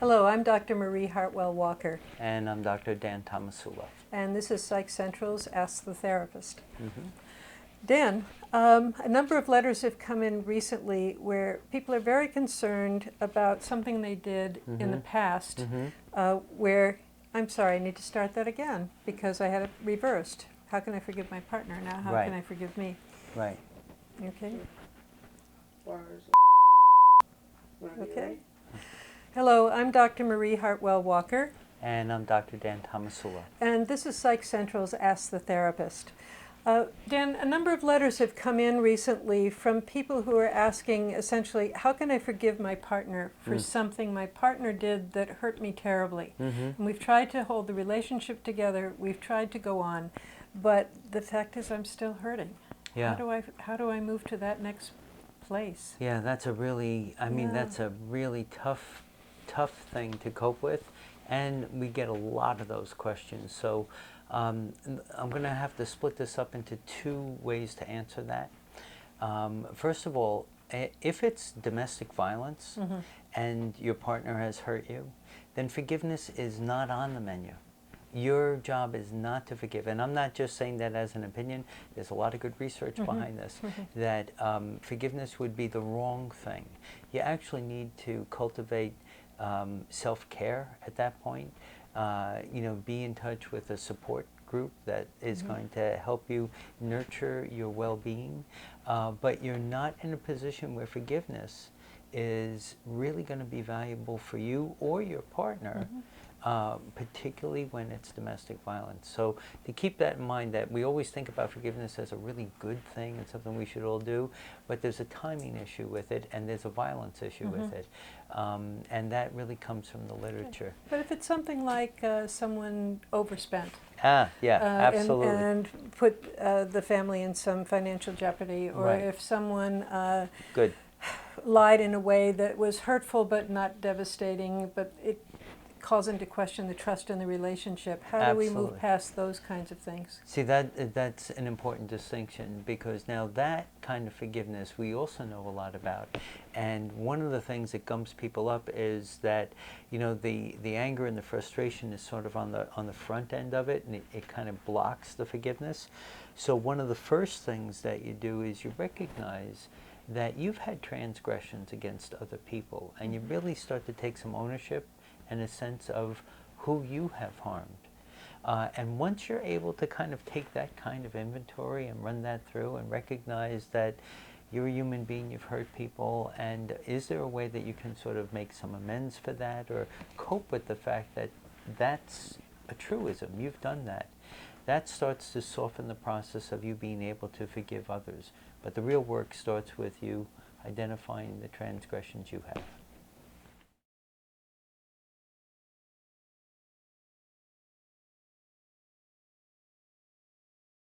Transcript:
Hello, I'm Dr. Marie Hartwell-Walker. And I'm Dr. Dan Tomasulo. And this is Psych Central's Ask the Therapist. Mm-hmm. Dan, a number of letters have come in recently where people are very concerned about something they did in the past where, I'm sorry, I need to start that again because I had it reversed. How can I forgive my partner? Now how can I forgive me? Right. Okay. Okay. Hello, I'm Dr. Marie Hartwell-Walker. And I'm Dr. Dan Tomasulo. And this is Psych Central's Ask the Therapist. Dan, a number of letters have come in recently from people who are asking essentially, how can I forgive my partner for something my partner did that hurt me terribly? And we've tried to hold the relationship together, we've tried to go on, but the fact is I'm still hurting. Yeah. How do I move to that next place? Yeah, that's a really, that's a really tough thing to cope with. And we get a lot of those questions. So I'm going to have to split this up into two ways to answer that. First of all, if it's domestic violence and your partner has hurt you, then forgiveness is not on the menu. Your job is not to forgive. And I'm not just saying that as an opinion. There's a lot of good research behind this, that forgiveness would be the wrong thing. You actually need to cultivate self-care at that point. Be in touch with a support group that is going to help you nurture your well-being. But you're not in a position where forgiveness is really going to be valuable for you or your partner, particularly when it's domestic violence. So to keep that in mind, that we always think about forgiveness as a really good thing and something we should all do, but there's a timing issue with it and there's a violence issue with it. And that really comes from the literature. But if it's something like someone overspent, absolutely. and put the family in some financial jeopardy, or if someone lied in a way that was hurtful but not devastating, but it calls into question the trust in the relationship. How do we move past those kinds of things? See, that's an important distinction, because now that kind of forgiveness we also know a lot about. And one of the things that gums people up is that, the anger and the frustration is sort of on the front end of it, and it kind of blocks the forgiveness. So one of the first things that you do is you recognize that you've had transgressions against other people, and you really start to take some ownership and a sense of who you have harmed. And once you're able to kind of take that kind of inventory and run that through and recognize that you're a human being, you've hurt people, and is there a way that you can sort of make some amends for that or cope with the fact that that's a truism, you've done that, that starts to soften the process of you being able to forgive others. But the real work starts with you identifying the transgressions you have.